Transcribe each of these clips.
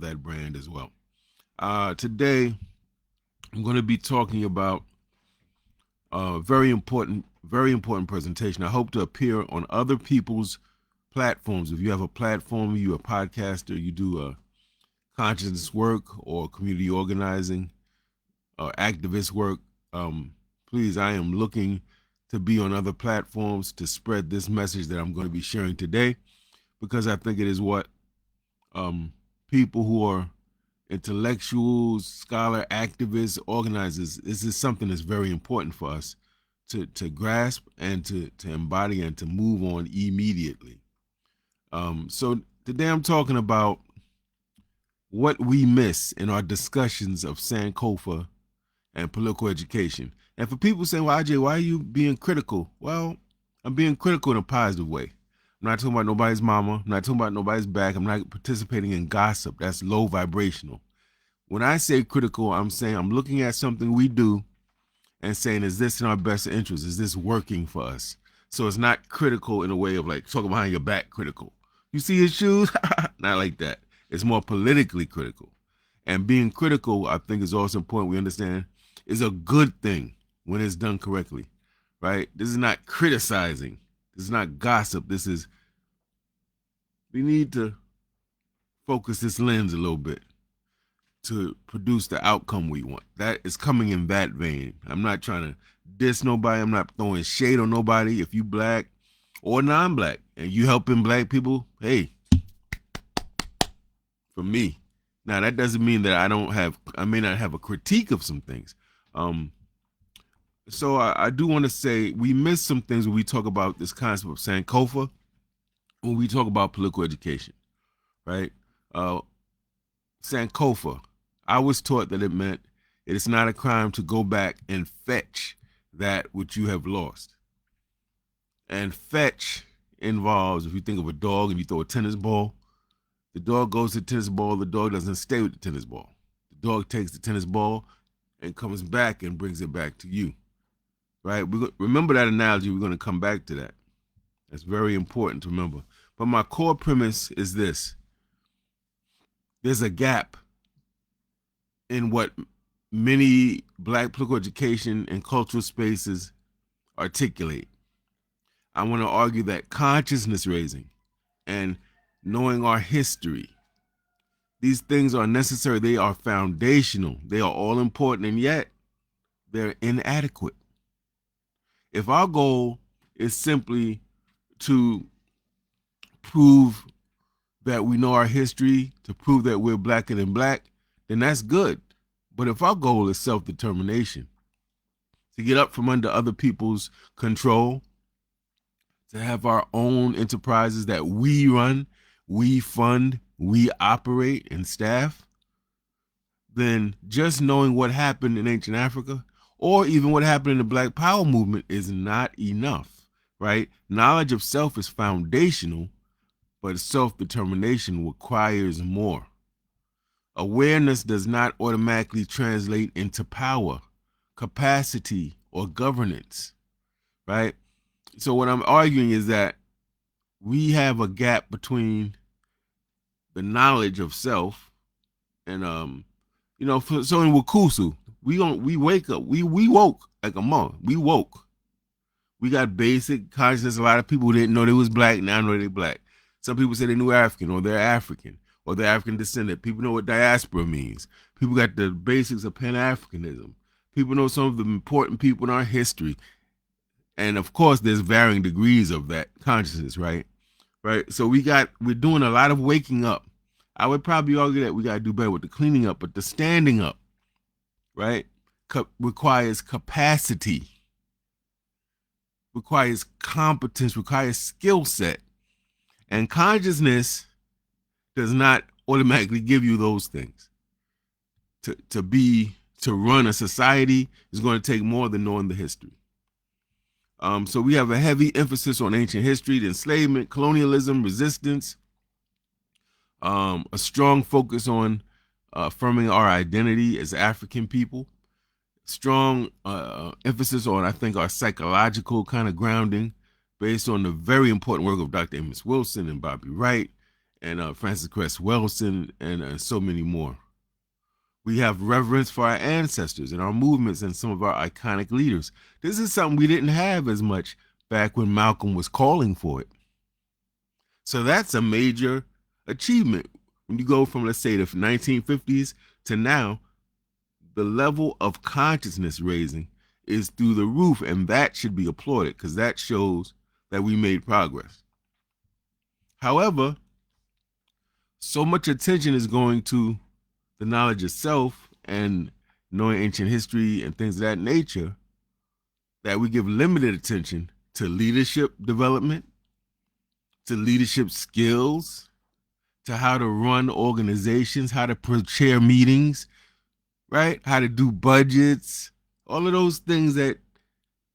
that brand as well. Today, I'm going to be talking about a very important presentation. I hope to appear on other people's platforms. If you have a platform, you're a podcaster, you do a consciousness work or community organizing or activist work, please, I am looking to be on other platforms to spread this message that I'm going to be sharing today, because I think it is what people who are intellectuals, scholar, activists, organizers, this is something that's very important for us to grasp and to embody and to move on immediately. So today I'm talking about what we miss in our discussions of Sankofa and political education. And for people saying, well, IJ, why are you being critical? Well, I'm being critical in a positive way. I'm not talking about nobody's mama. I'm not talking about nobody's back. I'm not participating in gossip. That's low vibrational. When I say critical, I'm saying I'm looking at something we do and saying, is this in our best interest? Is this working for us? So it's not critical in a way of like talking behind your back critical. You see his shoes? Not like that. It's more politically critical. And being critical, I think, is also important. We understand is a good thing when it's done correctly, right? This is not criticizing. This is not gossip. We need to focus this lens a little bit to produce the outcome we want. That is coming in that vein. I'm not trying to diss nobody. I'm not throwing shade on nobody. If you black or non-black and you helping black people, hey, for me. Now that doesn't mean that I may not have a critique of some things. So I do want to say we miss some things when we talk about this concept of Sankofa, when we talk about political education, right? Sankofa, I was taught that it meant it is not a crime to go back and fetch that which you have lost. And fetch involves, if you think of a dog and you throw a tennis ball, the dog goes to the tennis ball, the dog doesn't stay with the tennis ball. The dog takes the tennis ball and comes back and brings it back to you, right? Remember that analogy. We're going to come back to that. That's very important to remember. But my core premise is this. There's a gap in what many black political education and cultural spaces articulate. I want to argue that consciousness raising and knowing our history, these things are necessary. They are foundational. They are all important, and yet they're inadequate. If our goal is simply to prove that we know our history, to prove that we're blacker than black, then that's good. But if our goal is self-determination, to get up from under other people's control, to have our own enterprises that we run, we fund, we operate and staff, then just knowing what happened in ancient Africa or even what happened in the Black Power movement is not enough, right? Knowledge of self is foundational, but self-determination requires more. Awareness does not automatically translate into power, capacity, or governance, right? So what I'm arguing is that we have a gap between the knowledge of self and so in Wakusu, we wake up, we woke like a monk. We woke. We got basic consciousness. A lot of people didn't know they was black, now know they black. Some people say they knew African or they're African or they're African descendant. People know what diaspora means. People got the basics of Pan-Africanism. People know some of the important people in our history. And of course, there's varying degrees of that consciousness, right? Right. So we're doing a lot of waking up. I would probably argue that we got to do better with the cleaning up, but the standing up, right, requires capacity, requires competence, requires skill set. And consciousness does not automatically give you those things. To run a society is going to take more than knowing the history. So we have a heavy emphasis on ancient history, the enslavement, colonialism, resistance, a strong focus on affirming our identity as African people, strong emphasis on, I think, our psychological kind of grounding based on the very important work of Dr. Amos Wilson and Bobby Wright and Francis Cress Welsing, and so many more. We have reverence for our ancestors and our movements and some of our iconic leaders. This is something we didn't have as much back when Malcolm was calling for it. So that's a major achievement. When you go from, let's say, the 1950s to now, the level of consciousness raising is through the roof, and that should be applauded because that shows that we made progress. However, so much attention is going to the knowledge of self and knowing ancient history and things of that nature that we give limited attention to leadership development, to leadership skills, to how to run organizations, how to chair meetings, right? How to do budgets, all of those things that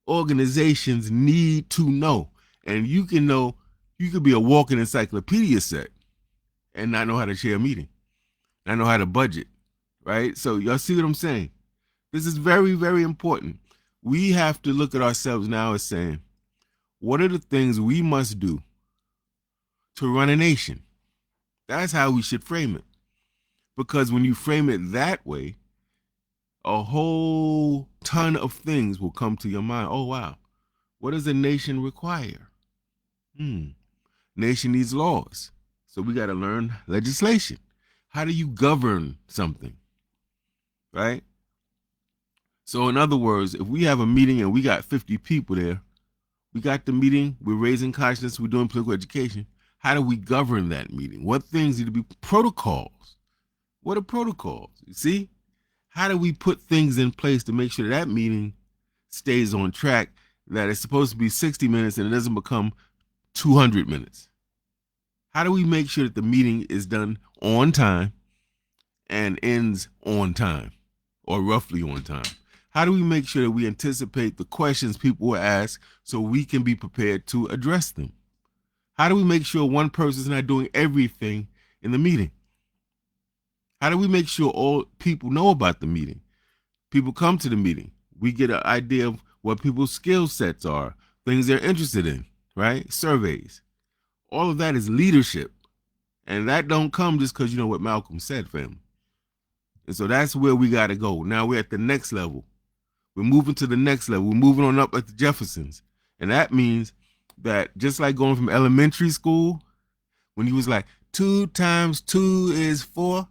organizations need to know. And you can know, you could be a walking encyclopedia set and not know how to chair a meeting, not know how to budget, right? So y'all see what I'm saying? This is very, very important. We have to look at ourselves now as saying, what are the things we must do to run a nation? That's how we should frame it. Because when you frame it that way, a whole ton of things will come to your mind. Oh, wow. What does a nation require? Nation needs laws. So we got to learn legislation. How do you govern something? Right? So in other words, if we have a meeting and we got 50 people there, we got the meeting, we're raising consciousness, we're doing political education. How do we govern that meeting? What things need to be protocols? What are protocols? You see? How do we put things in place to make sure that meeting stays on track, that it's supposed to be 60 minutes and it doesn't become 200 minutes? How do we make sure that the meeting is done on time and ends on time or roughly on time? How do we make sure that we anticipate the questions people will ask so we can be prepared to address them? How do we make sure one person's not doing everything in the meeting? How do we make sure all people know about the meeting? People come to the meeting. We get an idea of what people's skill sets are, things they're interested in, right? Surveys. All of that is leadership. And that don't come just because you know what Malcolm said, family. And so that's where we got to go. Now we're at the next level. We're moving to the next level. We're moving on up at the Jeffersons. And that means that just like going from elementary school, when you was like 2 times 2 is 4,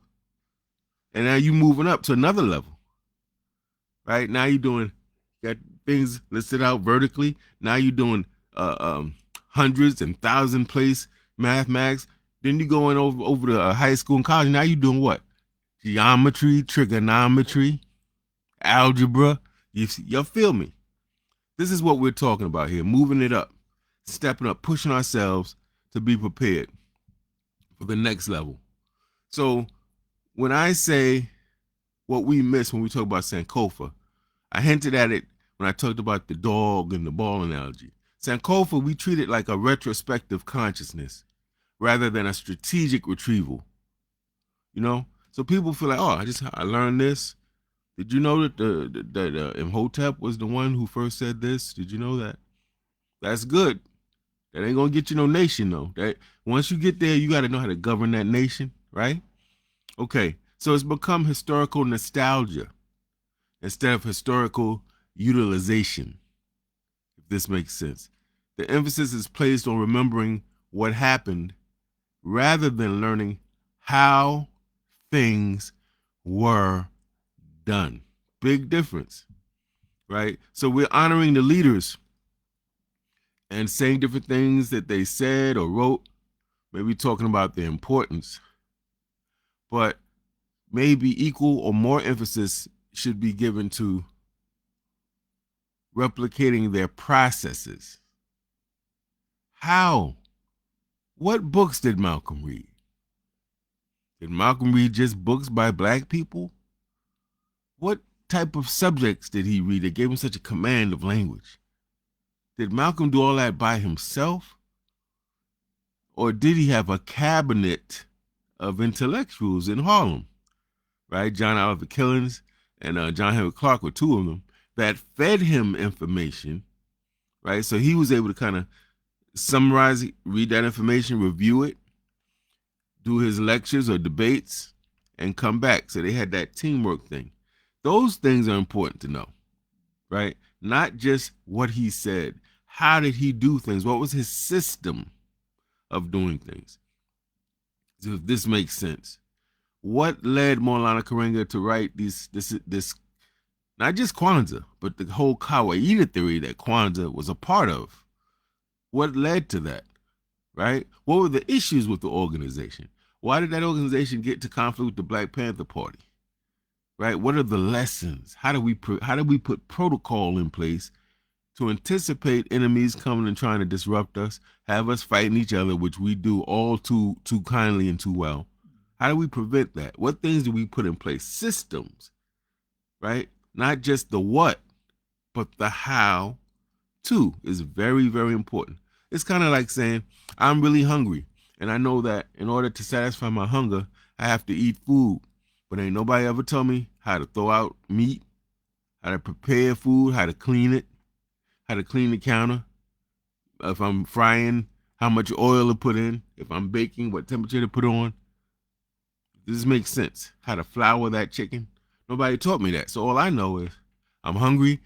and now you moving up to another level, right? Now you're doing, got things listed out vertically. Now you're doing hundreds and thousand place mathematics. Then you going over to high school and college. Now you're doing what? Geometry, trigonometry, algebra. You feel me? This is what we're talking about here, moving it up, stepping up, pushing ourselves to be prepared for the next level. So when I say what we miss when we talk about Sankofa, I hinted at it when I talked about the dog and the ball analogy. Sankofa, we treat it like a retrospective consciousness rather than a strategic retrieval. You know? So people feel like, oh, I learned this. Did you know that Imhotep was the one who first said this? Did you know that? That's good. That ain't gonna get you no nation though. That once you get there, you got to know how to govern that nation, right? Okay, so it's become historical nostalgia instead of historical utilization, if this makes sense. The emphasis is placed on remembering what happened rather than learning how things were done. Big difference, right? So we're honoring the leaders and saying different things that they said or wrote, maybe talking about their importance, but maybe equal or more emphasis should be given to replicating their processes. How? What books did Malcolm read? Did Malcolm read just books by Black people? What type of subjects did he read that gave him such a command of language? Did Malcolm do all that by himself? Or did he have a cabinet of intellectuals in Harlem? Right? John Oliver Killings and John Henry Clark were two of them that fed him information, right? So he was able to kind of summarize, read that information, review it, do his lectures or debates, and come back. So they had that teamwork thing. Those things are important to know, right? Not just what he said. How did he do things? What was his system of doing things? So if this makes sense. What led Maulana Karenga to write this not just Kwanzaa, but the whole Kawaida theory that Kwanzaa was a part of? What led to that, right? What were the issues with the organization? Why did that organization get to conflict with the Black Panther Party, right? What are the lessons? How do we put protocol in place to anticipate enemies coming and trying to disrupt us, have us fighting each other, which we do all too kindly and too well? How do we prevent that? What things do we put in place? Systems, right? Not just the what, but the how too is very, very important. It's kind of like saying, I'm really hungry, and I know that in order to satisfy my hunger, I have to eat food. But ain't nobody ever tell me how to throw out meat, how to prepare food, how to clean it, how to clean the counter. If I'm frying, how much oil to put in. If I'm baking, what temperature to put on. This makes sense. How to flour that chicken. Nobody taught me that. So all I know is I'm hungry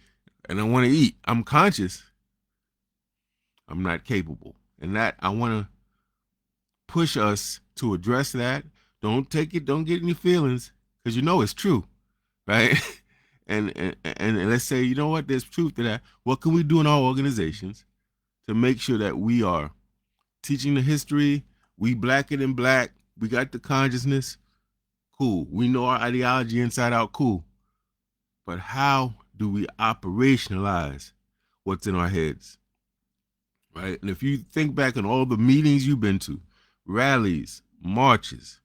and I want to eat. I'm conscious. I'm not capable. And that I want to push us to address that. Don't take it. Don't get any feelings, because you know it's true, right? and let's say, you know what? There's truth to that. What can we do in our organizations to make sure that we are teaching the history? We blacker than black. We got the consciousness. Cool. We know our ideology inside out. Cool. But how do we operationalize what's in our heads? Right? And if you think back on all the meetings you've been to, rallies, marches,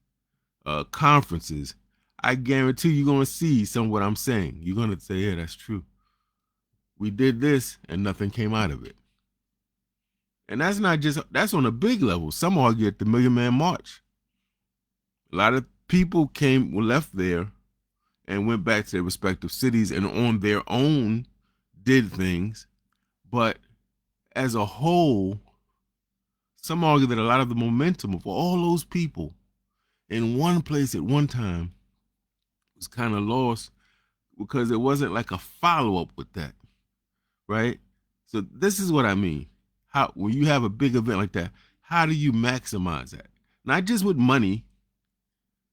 conferences, I guarantee you're going to see some of what I'm saying. You're going to say, yeah, that's true. We did this and nothing came out of it. And that's not just, that's on a big level. Some argue at the Million Man March. A lot of people left there and went back to their respective cities and on their own did things. But as a whole, some argue that a lot of the momentum of all those people in one place at one time was kind of lost because it wasn't like a follow-up with that, right? So this is what I mean. How, when you have a big event like that, how do you maximize that? Not just with money,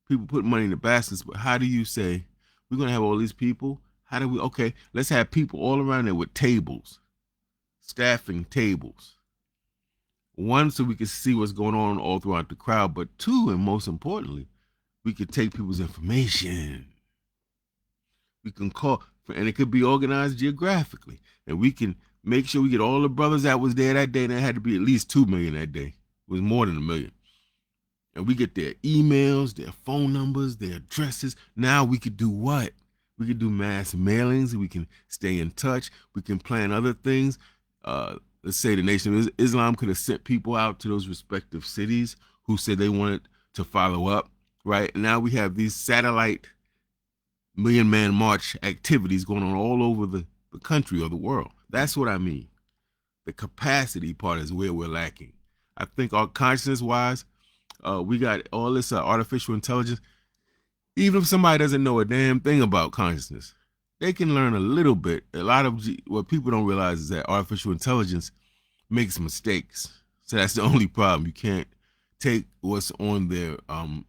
people put money in the baskets, but how do you say, we're going to have all these people? How do we, okay, let's have people all around there with tables, staffing tables. One, so we can see what's going on all throughout the crowd, but two, and most importantly, we could take people's information. We can call, and it could be organized geographically, and we can make sure we get all the brothers that was there that day, and there had to be at least 2 million that day. It was more than 1 million. And we get their emails, their phone numbers, their addresses. Now we could do what? We could do mass mailings. We can stay in touch. We can plan other things. Let's say the Nation of Islam could have sent people out to those respective cities who said they wanted to follow up, right? And now we have these satellite Million Man March activities going on all over the country or the world. That's what I mean. The capacity part is where we're lacking. I think our consciousness-wise, we got all this artificial intelligence. Even if somebody doesn't know a damn thing about consciousness, they can learn a little bit. A lot of what people don't realize is that artificial intelligence makes mistakes. So that's the only problem. You can't take what's on there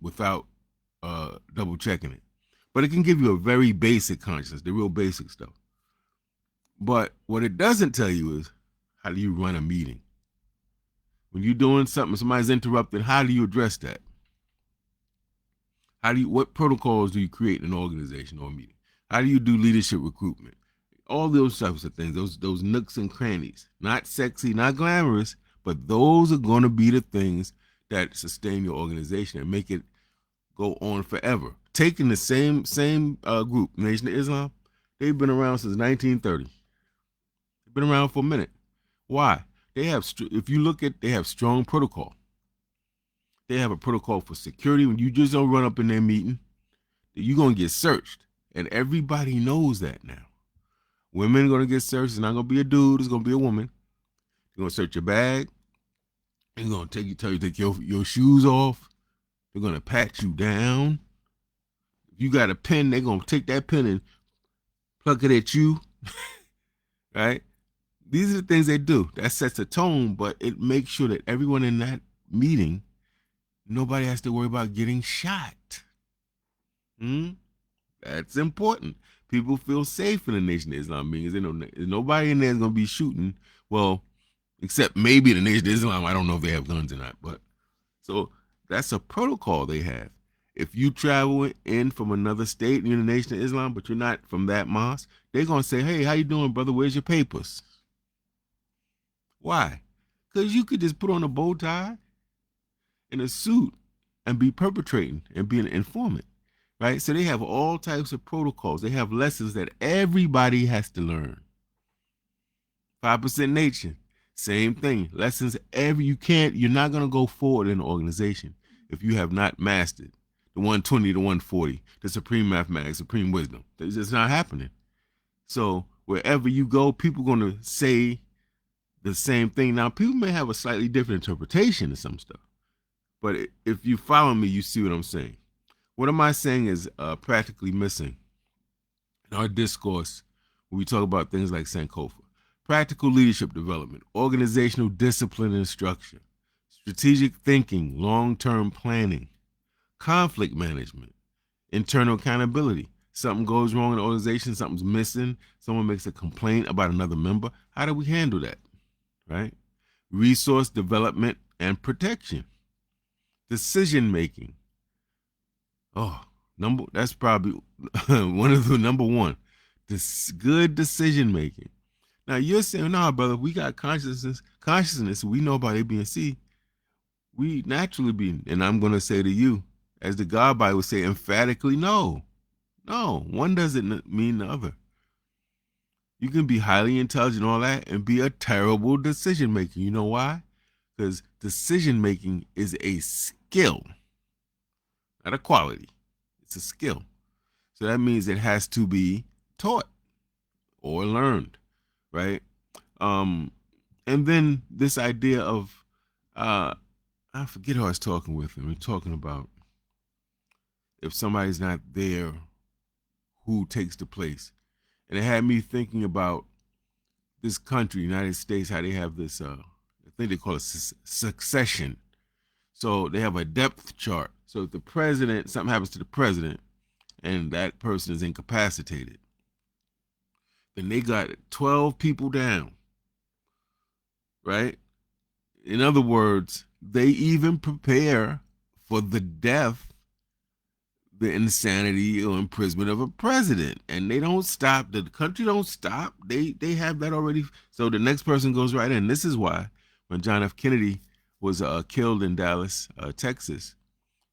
without double checking it. But it can give you a very basic consciousness, the real basic stuff. But what it doesn't tell you is, how do you run a meeting? When you're doing something, somebody's interrupted, how do you address that? What protocols do you create in an organization or a meeting? How do you do leadership recruitment? All those types of things, those nooks and crannies, not sexy, not glamorous, but those are going to be the things that sustain your organization and make it go on forever. Taking the same group, Nation of Islam, they've been around since 1930. They've been around for a minute. Why? They have, if you look at, they have strong protocol. They have a protocol for security. When you just don't run up in their meeting, you're going to get searched. And everybody knows that now. Women are going to get searched. It's not going to be a dude. It's going to be a woman. They're going to search your bag. They're going to tell you to take your shoes off. They're going to pat you down. If you got a pen, they're going to take that pen and pluck it at you, right? These are the things they do. That sets a tone, but it makes sure that everyone in that meeting, nobody has to worry about getting shot. That's important. People feel safe in the Nation of Islam meetings. They know nobody in there is going to be shooting. Well, except maybe the Nation of Islam. I don't know if they have guns or not, but so that's a protocol they have. If you travel in from another state and you're in the Nation of Islam, but you're not from that mosque, they're going to say, hey, how you doing, brother? Where's your papers? Why? Because you could just put on a bow tie and a suit and be perpetrating and be an informant, right? So they have all types of protocols. They have lessons that everybody has to learn. 5% nature, same thing. Lessons you're not going to go forward in an organization if you have not mastered the 120 to 140, the supreme mathematics, supreme wisdom. It's just not happening. So wherever you go, people are going to say the same thing. Now, people may have a slightly different interpretation of some stuff, but if you follow me, you see what I'm saying. What am I saying is practically missing in our discourse when we talk about things like Sankofa? Practical leadership development, organizational discipline and structure, strategic thinking, long-term planning, conflict management, internal accountability. Something goes wrong in the organization, something's missing, someone makes a complaint about another member. How do we handle that, right? Resource development and protection. Decision making. That's probably one of the number one. This good decision making. Now you're saying, nah, brother, we got consciousness, we know about A, B, and C. We naturally be, and I'm gonna say to you, as the God Bible would say emphatically, no. No, one doesn't mean the other. You can be highly intelligent and all that and be a terrible decision maker. You know why? Because decision making is a skill, not a quality. It's a skill. So that means it has to be taught or learned, right? And then this idea of I forget who I was talking with, and we're talking about if somebody's not there, who takes the place. And it had me thinking about this country, United States, how they have this, I think they call it succession. So they have a depth chart. So if something happens to the president and that person is incapacitated, then they got 12 people down, right? In other words, they even prepare for the death, the insanity or imprisonment of a president, and they don't stop. The country don't stop. They have that already. So the next person goes right in. This is why when John F. Kennedy was killed in Dallas, Texas,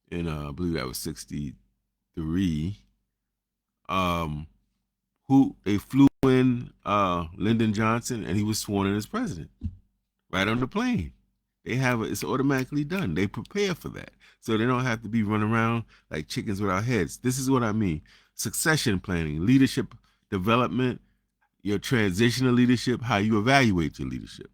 in I believe that was '63. Who they flew in Lyndon Johnson, and he was sworn in as president right on the plane. It's automatically done. They prepare for that. So they don't have to be running around like chickens without heads. This is what I mean. Succession planning, leadership development, your transitional leadership, how you evaluate your leadership.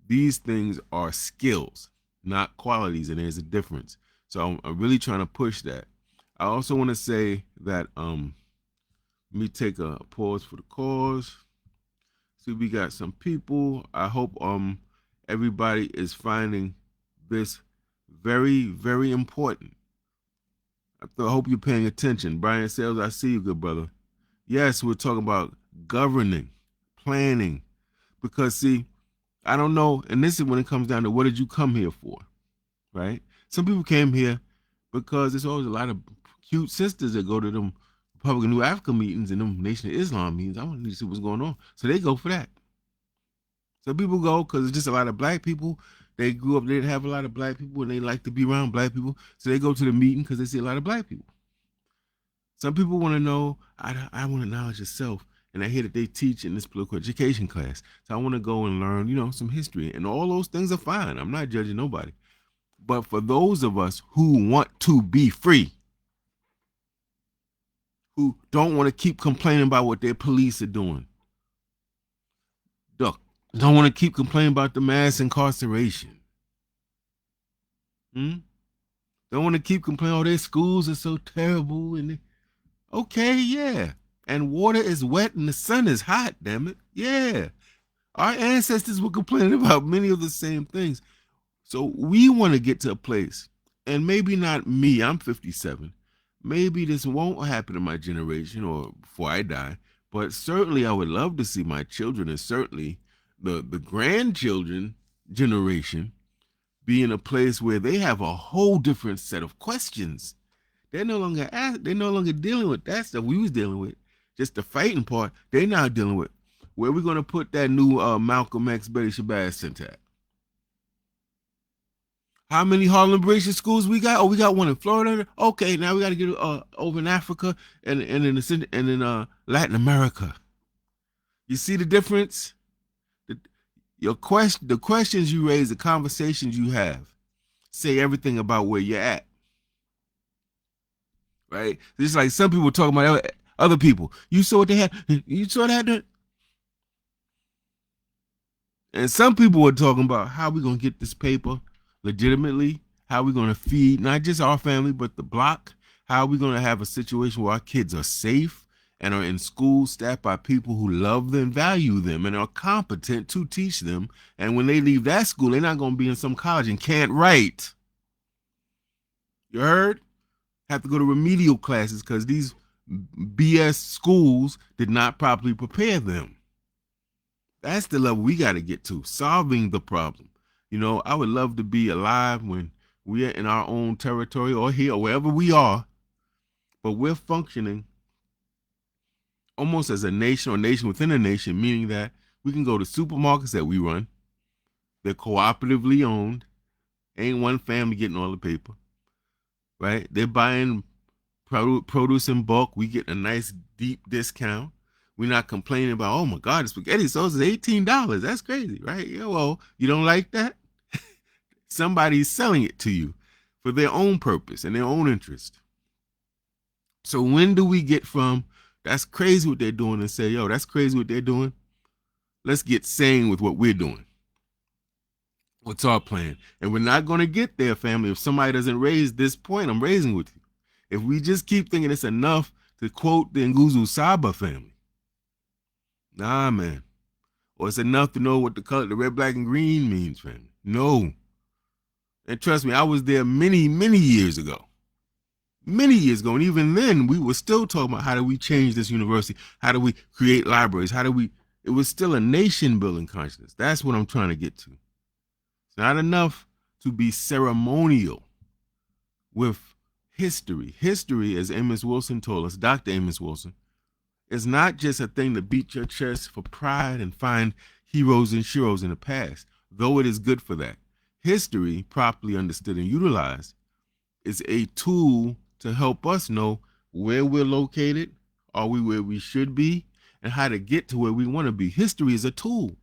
These things are skills, not qualities, and there's a difference. So I'm really trying to push that. I also want to say that let me take a pause for the cause. See, we got some people. I hope everybody is finding this very, very important. I hope you're paying attention. Brian Sales, I see you, good brother. Yes, we're talking about governing, planning. Because, see, I don't know, and this is when it comes down to what did you come here for, right? Some people came here because there's always a lot of cute sisters that go to them Republican New Africa meetings and them Nation of Islam meetings. I want to see what's going on. So they go for that. So people go because it's just a lot of black people. They grew up, they didn't have a lot of black people, and they like to be around black people. So they go to the meeting because they see a lot of black people. Some people want to know, I want to knowledge yourself. And I hear that they teach in this political education class. So I want to go and learn, some history. And all those things are fine. I'm not judging nobody. But for those of us who want to be free, who don't want to keep complaining about what their police are doing, don't want to keep complaining about the mass incarceration. Don't want to keep complaining, oh, their schools are so terrible. Okay, yeah. And water is wet and the sun is hot, damn it. Yeah. Our ancestors were complaining about many of the same things. So we want to get to a place, and maybe not me, I'm 57. Maybe this won't happen in my generation or before I die, but certainly I would love to see my children and certainly the grandchildren generation be in a place where they have a whole different set of questions. They're no longer dealing with that stuff we was dealing with. Just the fighting part, they're now dealing with. Where are we gonna put that new Malcolm X Betty Shabazz Center at? How many Harlem Liberation schools we got? Oh, we got one in Florida. Okay, now we got to get over in Africa and in Latin America. You see the difference? The, the questions you raise, the conversations you have, say everything about where you're at. Right? Just like some people talking about other people. You saw what they had. You saw that. And some people were talking about how we gonna get this paper legitimately, how we gonna feed not just our family but the block, how we gonna have a situation where our kids are safe and are in school staffed by people who love them, value them, and are competent to teach them. And when they leave that school, they're not gonna be in some college and can't write. You heard? Have to go to remedial classes because these BS schools did not properly prepare them. That's the level we got to get to, solving the problem. You know, I would love to be alive when we're in our own territory or here or wherever we are, but we're functioning almost as a nation or nation within a nation, meaning that we can go to supermarkets that we run. They're cooperatively owned. Ain't one family getting all the paper, right? They're buying produce in bulk. We get a nice deep discount. We're not complaining about, oh my God, the spaghetti sauce is $18. That's crazy, right? Yeah, well, you don't like that? Somebody's selling it to you for their own purpose and their own interest. So when do we get from, that's crazy what they're doing, and say, yo, that's crazy what they're doing? Let's get sane with what we're doing. What's our plan? And we're not going to get there, family, if somebody doesn't raise this point I'm raising with you. If we just keep thinking it's enough to quote the Nguzu Saba family, nah, man. Or it's enough to know what the color, the red, black, and green means, family. No. And trust me, I was there many, many years ago. Many years ago. And even then, we were still talking about how do we change this university? How do we create libraries? It was still a nation building consciousness. That's what I'm trying to get to. It's not enough to be ceremonial with history. History, as Amos Wilson told us, Dr. Amos Wilson, is not just a thing to beat your chest for pride and find heroes and sheroes in the past, though it is good for that. History, properly understood and utilized, is a tool to help us know where we're located, are we where we should be, and how to get to where we want to be. History is a tool.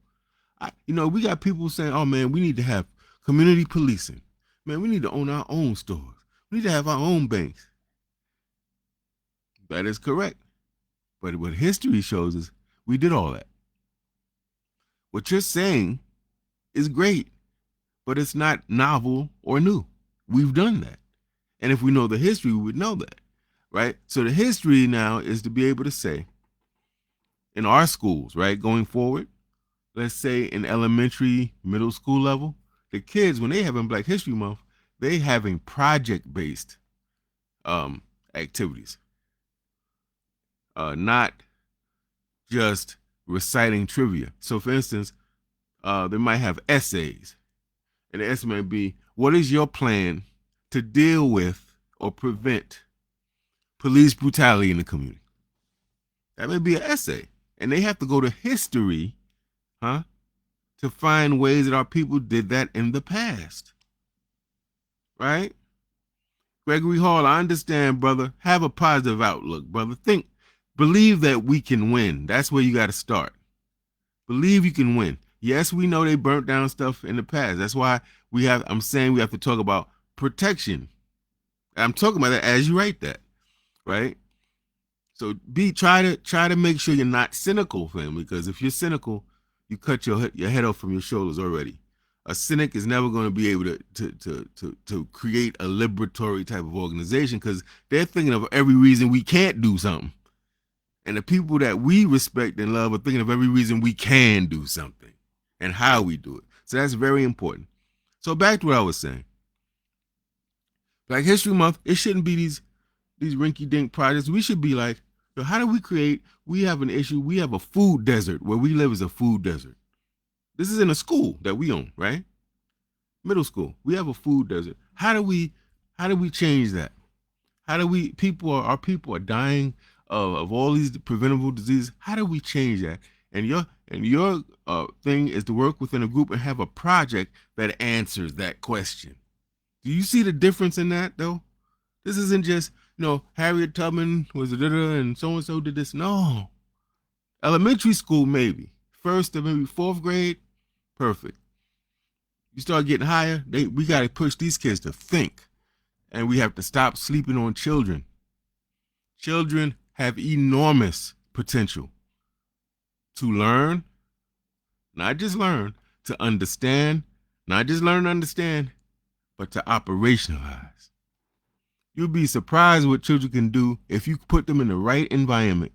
We got people saying, oh man, we need to have community policing. Man, we need to own our own stores. We need to have our own banks. That is correct. But what history shows is we did all that. What you're saying is great, but it's not novel or new. We've done that. And if we know the history, we would know that, right? So the history now is to be able to say, in our schools, right, going forward, let's say in elementary, middle school level, the kids, when they having Black History Month, they having project-based activities. Not just reciting trivia. So for instance, they might have essays. And the essay might be, what is your plan to deal with or prevent police brutality in the community? That may be an essay. And they have to go to history, to find ways that our people did that in the past. Right? Gregory Hall, I understand, brother. Have a positive outlook, brother. Believe that we can win. That's where you got to start. Believe you can win. Yes, we know they burnt down stuff in the past. That's why I'm saying we have to talk about protection. I'm talking about that as you write that, right? So try to make sure you're not cynical, family, because if you're cynical, you cut your head off from your shoulders already. A cynic is never going to be able to create a liberatory type of organization because they're thinking of every reason we can't do something. And the people that we respect and love are thinking of every reason we can do something and how we do it. So that's very important. So back to what I was saying. Black History Month, it shouldn't be these rinky-dink projects. We should be like, so how do we create, we have an issue, we have a food desert. Where we live is a food desert. This is in a school that we own, right? Middle school. We have a food desert. How do we change that? How do we, our people are dying of all these preventable diseases. How do we change that? And your thing is to work within a group and have a project that answers that question. Do you see the difference in that though? This isn't just, Harriet Tubman was a and so did this. No. Elementary school, maybe. First or maybe fourth grade, perfect. You start getting higher, we got to push these kids to think. And we have to stop sleeping on children. Children have enormous potential to learn, not just learn, to understand, not just learn to understand, but to operationalize. You'll be surprised what children can do if you put them in the right environment,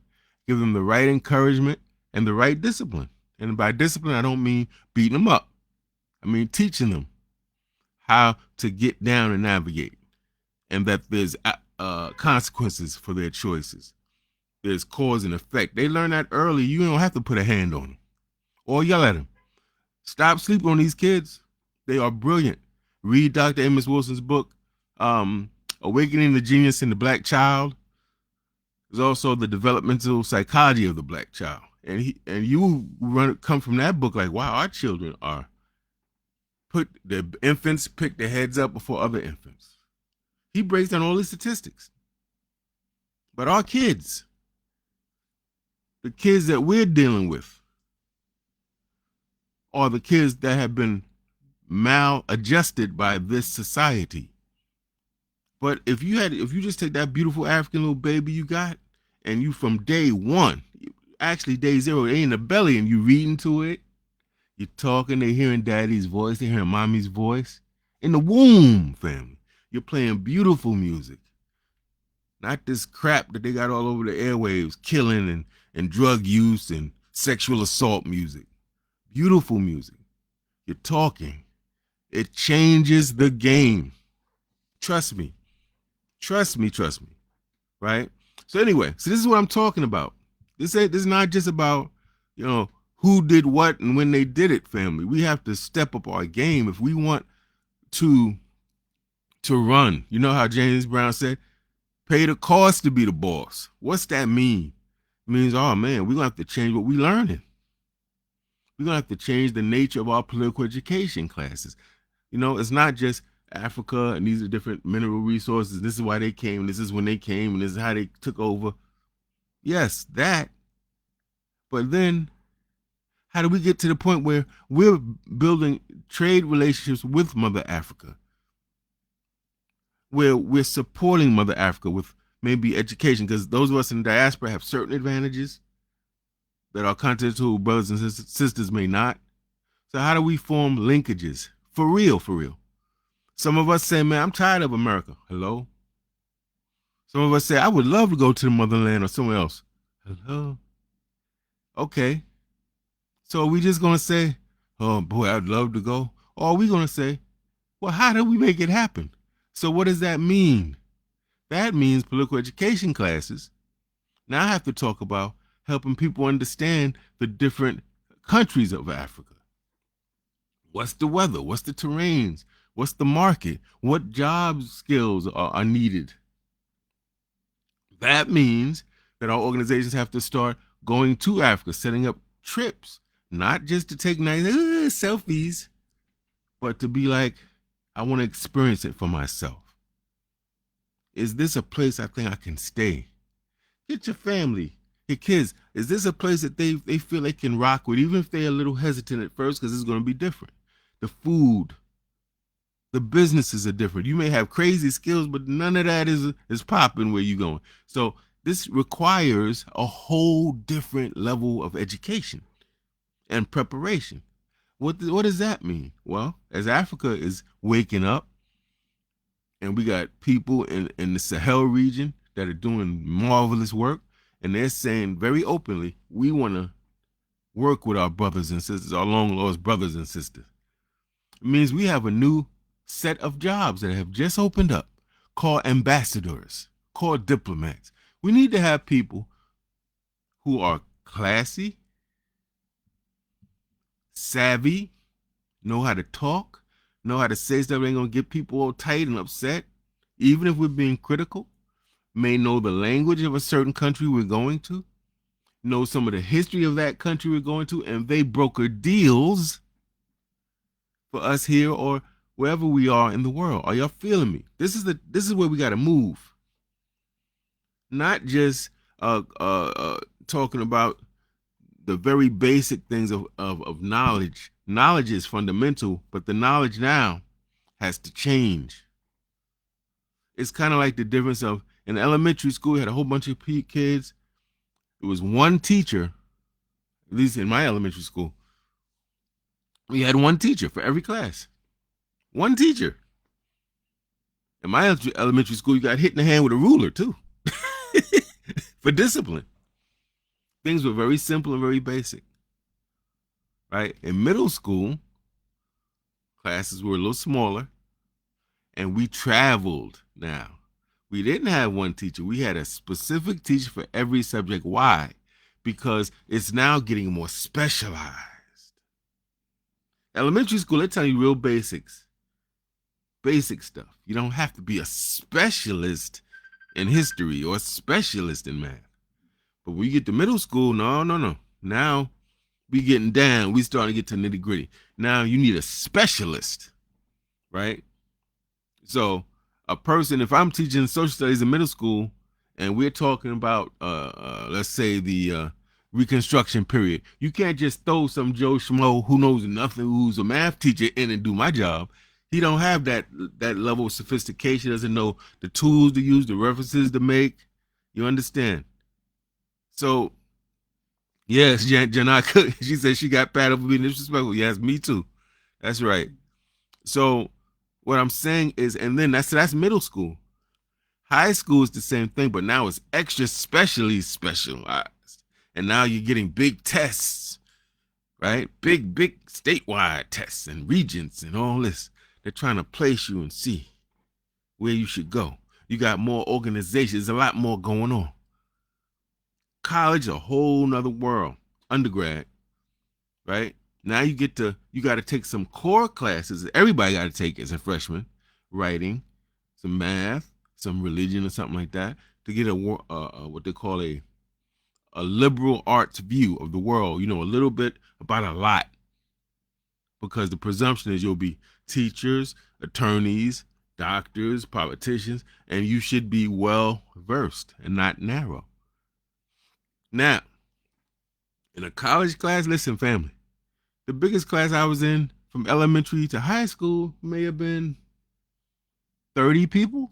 give them the right encouragement and the right discipline. And by discipline, I don't mean beating them up. I mean teaching them how to get down and navigate, and that there's consequences for their choices. There's cause and effect. They learn that early. You don't have to put a hand on them or yell at them. Stop sleeping on these kids. They are brilliant. Read Dr. Amos Wilson's book, Awakening the Genius in the Black Child. There's also the developmental psychology of the black child. And you come from that book like, wow, our children are the infants pick their heads up before other infants. He breaks down all these statistics. But our kids, the kids that we're dealing with, are the kids that have been maladjusted by this society. But if you just take that beautiful African little baby you got, and you from day one, actually day zero, they in the belly, and you reading to it, you're talking, they're hearing daddy's voice, they're hearing mommy's voice. In the womb, family, you're playing beautiful music. Not this crap that they got all over the airwaves, killing and drug use and sexual assault music. Beautiful music. You're talking. It changes the game. Trust me. Trust me. Right? So anyway, this is what I'm talking about. This is not just about, who did what and when they did it, family. We have to step up our game if we want to run. You know how James Brown said, pay the cost to be the boss. What's that mean? It means, oh man, we're going to have to change what we're learning. We're going to have to change the nature of our political education classes. It's not just Africa and these are different mineral resources. This is why they came. This is when they came. And this is how they took over. Yes, that. But then how do we get to the point where we're building trade relationships with Mother Africa? Where we're supporting Mother Africa with maybe education, because those of us in the diaspora have certain advantages that our continental brothers and sisters may not. So how do we form linkages? For real. Some of us say, man, I'm tired of America. Hello? Some of us say, I would love to go to the motherland or somewhere else. Hello? Okay. So are we just going to say, oh boy, I'd love to go? Or are we going to say, well, how do we make it happen? So what does that mean? That means political education classes. Now I have to talk about helping people understand the different countries of Africa. What's the weather? What's the terrains? What's the market? What job skills are needed? That means that our organizations have to start going to Africa, setting up trips, not just to take nice selfies, but to be like, I want to experience it for myself. Is this a place I think I can stay? Get your family, your kids. Is this a place that they feel they can rock with, even if they're a little hesitant at first, because it's going to be different? The food, the businesses are different. You may have crazy skills, but none of that is popping where you're going. So this requires a whole different level of education and preparation. What does that mean? Well, as Africa is waking up, and we got people in the Sahel region that are doing marvelous work, and they're saying very openly, we want to work with our brothers and sisters, our long lost brothers and sisters. It means we have a new set of jobs that have just opened up called ambassadors, called diplomats. We need to have people who are classy, savvy, know how to talk, know how to say stuff that ain't gonna get people all tight and upset, even if we're being critical, may know the language of a certain country we're going to, know some of the history of that country we're going to, and they broker deals for us here or wherever we are in the world. Are y'all feeling me? This is where we got to move. Not just talking about the very basic things of knowledge. Knowledge is fundamental, but the knowledge now has to change. It's kind of like the difference of in elementary school, you had a whole bunch of kids. It was one teacher, at least in my elementary school. We had one teacher for every class. One teacher. In my elementary school, you got hit in the hand with a ruler too for discipline. Things were very simple and very basic. Right? In middle school, classes were a little smaller, and we traveled now. We didn't have one teacher. We had a specific teacher for every subject. Why? Because it's now getting more specialized. Elementary school, they're telling you real basics. Basic stuff. You don't have to be a specialist in history or a specialist in math. But when you get to middle school, no. Now we getting down. We starting to get to nitty gritty. Now you need a specialist, right? So a person, if I'm teaching social studies in middle school and we're talking about, let's say the Reconstruction period, you can't just throw some Joe Schmo who knows nothing, who's a math teacher in and do my job. He don't have that level of sophistication, doesn't know the tools to use, the references to make. You understand? So, yes, Janai Cook, she said she got patted for being disrespectful. Yes, me too. That's right. So what I'm saying is, and then that's middle school. High school is the same thing, but now it's extra specially specialized. And now you're getting big tests, right? Big statewide tests and regions and all this. They're trying to place you and see where you should go. You got more organizations, a lot more going on. College, a whole nother world. Undergrad, right? Now you got to take some core classes. Everybody got to take as a freshman, writing, some math, some religion or something like that, to get a what they call a liberal arts view of the world. You know, a little bit about a lot, because the presumption is you'll be teachers, attorneys, doctors, politicians, and you should be well versed and not narrow. Now, in a college class, listen, family, the biggest class I was in from elementary to high school may have been 30 people.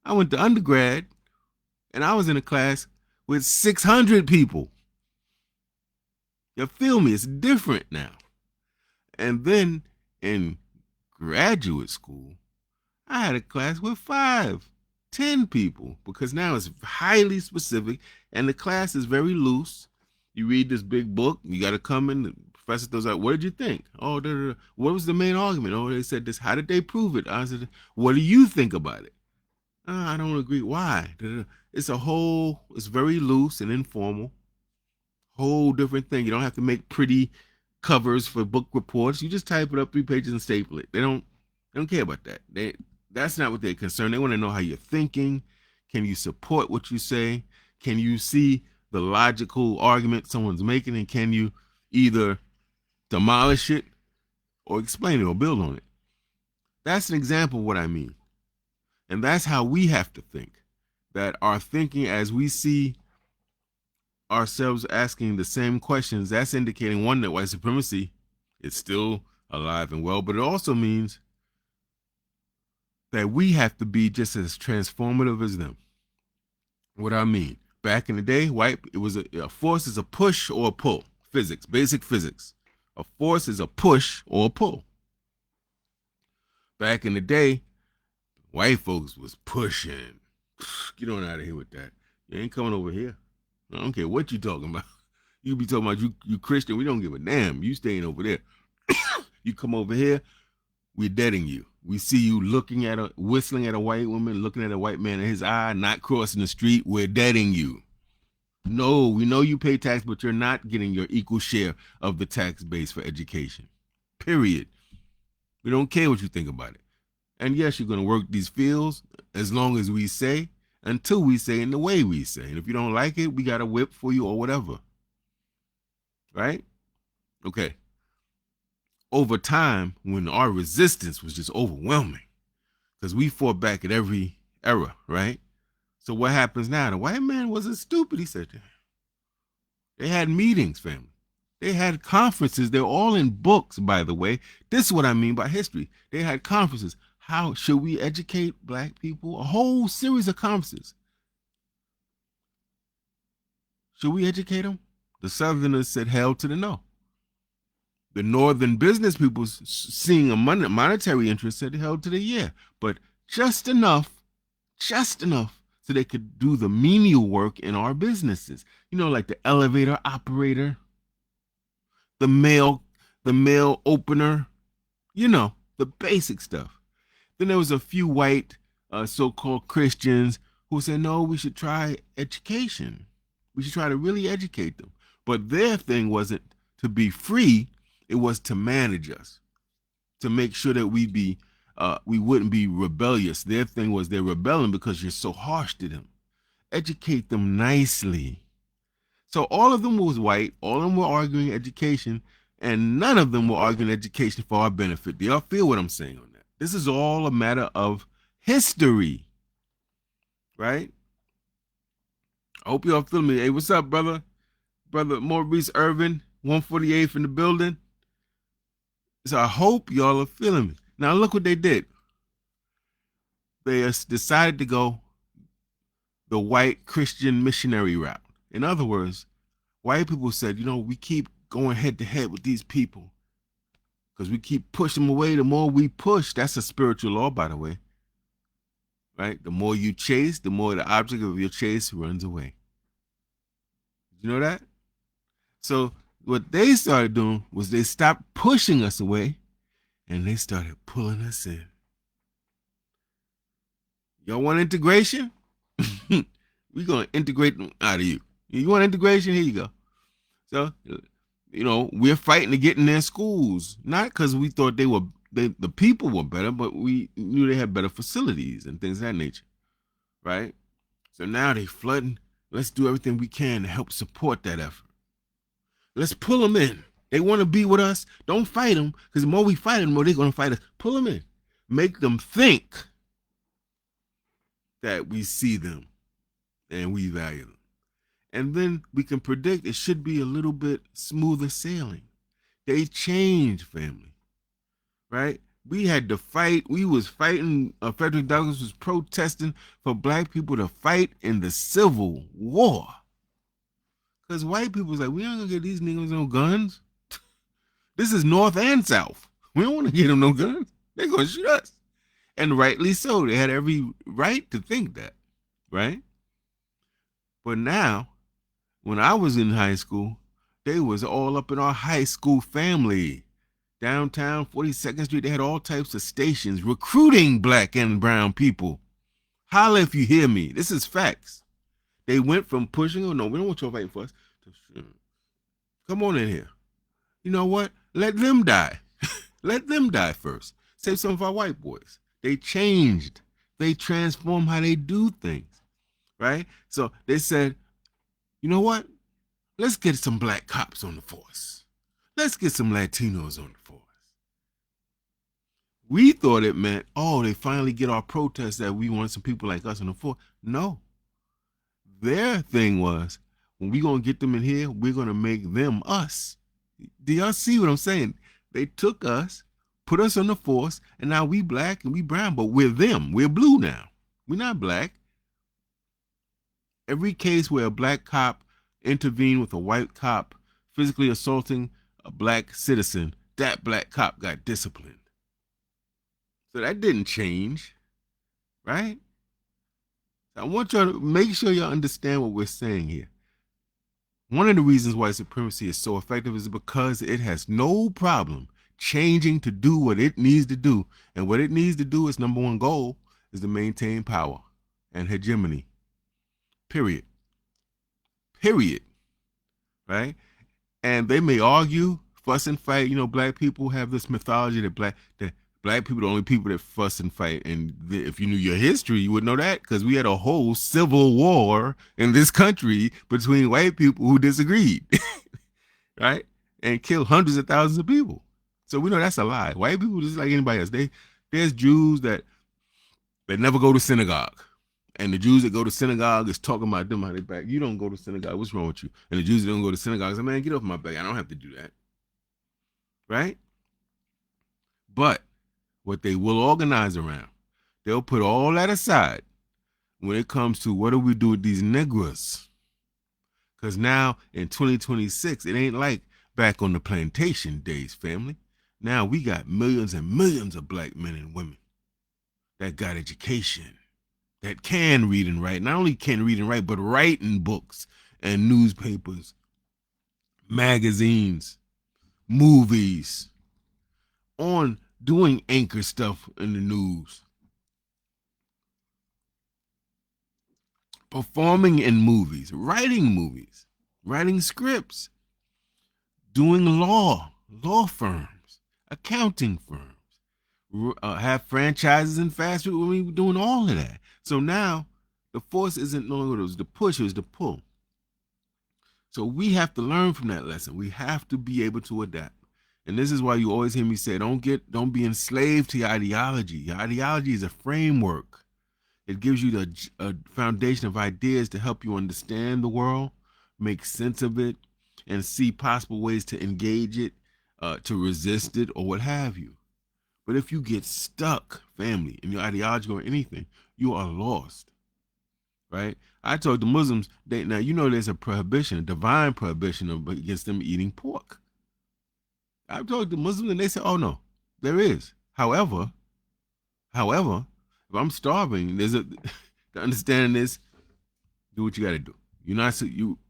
I went to undergrad and I was in a class with 600 people. You feel me? It's different now. And then in graduate school, I had a class with 10 people, because now it's highly specific and the class is very loose. You read this big book, you got to come in, the professor throws out, what did you think? Oh, what was the main argument? Oh, they said this. How did they prove it? I said, what do you think about it? I don't agree. Why? It's very loose and informal. Whole different thing. You don't have to make pretty covers for book reports. You just type it up 3 pages and staple it. They don't care about that. That's not what they're concerned. They want to know how you're thinking. Can you support what you say? Can you see the logical argument someone's making, and can you either demolish it or explain it or build on it? That's an example of what I mean. And that's how we have to think. That our thinking, as we see ourselves asking the same questions, that's indicating, one, that white supremacy is still alive and well, but it also means that we have to be just as transformative as them. What I mean, back in the day, it was a force is a push or a pull. physics, basic physics. A force is a push or a pull. Back in the day, white folks was pushing. Get on out of here with that. You ain't coming over here. I don't care what you talking about. You be talking about you Christian. We don't give a damn. You staying over there. You come over here, we're deading you. We see you whistling at a white woman, looking at a white man in his eye, not crossing the street. We're deading you. No, we know you pay tax, but you're not getting your equal share of the tax base for education. Period. We don't care what you think about it. And yes, you're going to work these fields as long as we say, until we say in the way we say. And if you don't like it, we got a whip for you or whatever. Right? Okay. Over time, when our resistance was just overwhelming, because we fought back at every era, right? So what happens now? The white man wasn't stupid. He said, they had meetings, family. They had conferences. They're all in books, by the way. This is what I mean by history. They had conferences. How should we educate black people? A whole series of conferences. Should we educate them? The Southerners said hell to the no. The Northern business people, seeing a monetary interest, said hell to the yeah. But just enough so they could do the menial work in our businesses. You know, like the elevator operator, the mail opener, you know, the basic stuff. Then there was a few white so-called Christians who said, no, we should try education. We should try to really educate them. But their thing wasn't to be free. It was to manage us, to make sure that we wouldn't be rebellious. Their thing was they're rebelling because you're so harsh to them. Educate them nicely. So all of them was white. All of them were arguing education, and none of them were arguing education for our benefit. Do y'all feel what I'm saying on that? This is all a matter of history, right? I hope y'all feel me. Hey, what's up, brother? Brother Maurice Irvin, 148th in the building. So I hope y'all are feeling me. Now look what they did. They decided to go the white Christian missionary route. In other words, white people said, you know, we keep going head to head with these people because we keep pushing them away. The more we push, that's a spiritual law, by the way. Right? The more you chase, the more the object of your chase runs away. Did you know that? So what they started doing was they stopped pushing us away and they started pulling us in. Y'all want integration? We're going to integrate them out of you. You want integration? Here you go. So, you know, we're fighting to get in their schools, not because we thought the people were better, but we knew they had better facilities and things of that nature, right? So now they flooding. Let's do everything we can to help support that effort. Let's pull them in. They want to be with us. Don't fight them, because the more we fight them, the more they're going to fight us. Pull them in. Make them think that we see them and we value them. And then we can predict it should be a little bit smoother sailing. They changed, family, right? We had to fight. We was fighting. Frederick Douglass was protesting for black people to fight in the Civil War. Because white people was like, we ain't going to get these niggas no guns. This is North and South. We don't want to get them no guns. They're going to shoot us. And rightly so. They had every right to think that, right? But now, when I was in high school, they was all up in our high school family. Downtown, 42nd Street, they had all types of stations recruiting black and brown people. Holla if you hear me. This is facts. They went from pushing, oh no, we don't want you fighting for us. Come on in here. You know what? Let them die. Let them die first. Save some of our white boys. They changed. They transformed how they do things, right? So they said, you know what? Let's get some black cops on the force. Let's get some Latinos on the force. We thought it meant, oh, they finally get our protest that we want some people like us on the force. No. Their thing was, when we going to get them in here, we're going to make them us. Do y'all see what I'm saying? They took us, put us on the force, and now we black and we brown, but we're them. We're blue now. We're not black. Every case where a black cop intervened with a white cop physically assaulting a black citizen, that black cop got disciplined. So that didn't change, right? I want y'all to make sure y'all understand what we're saying here. One of the reasons why supremacy is so effective is because it has no problem changing to do what it needs to do. And what it needs to do, its number one goal, is to maintain power and hegemony. Period. Period. Right? And they may argue, fuss and fight. You know, black people have this mythology that black people are the only people that fuss and fight. And if you knew your history, you would know that, because we had a whole civil war in this country between white people who disagreed, right? And killed hundreds of thousands of people. So we know that's a lie. White people just like anybody else. There's Jews that never go to synagogue. And the Jews that go to synagogue is talking about them how they back. You don't go to synagogue. What's wrong with you? And the Jews that don't go to synagogue say, man, get off my back. I don't have to do that. Right? But what they will organize around, they'll put all that aside when it comes to what do we do with these Negroes? Because now in 2026, it ain't like back on the plantation days, family. Now we got millions and millions of black men and women that got education, that can read and write. Not only can read and write, but write in books and newspapers, magazines, movies, on doing anchor stuff in the news, performing in movies, writing scripts, doing law firms, accounting firms, have franchises and fast food. We were doing all of that. So now the force isn't no longer the push, it was the pull. So we have to learn from that lesson. We have to be able to adapt. And this is why you always hear me say, don't be enslaved to your ideology. Your ideology is a framework. It gives you a foundation of ideas to help you understand the world, make sense of it, and see possible ways to engage it, to resist it, or what have you. But if you get stuck, family, in your ideology or anything, you are lost, right? I told the Muslims, now you know there's a prohibition, a divine prohibition against them eating pork. I told the Muslims, and they said, "Oh no, there is." However, if I'm starving, the understanding is, do what you got to do. You're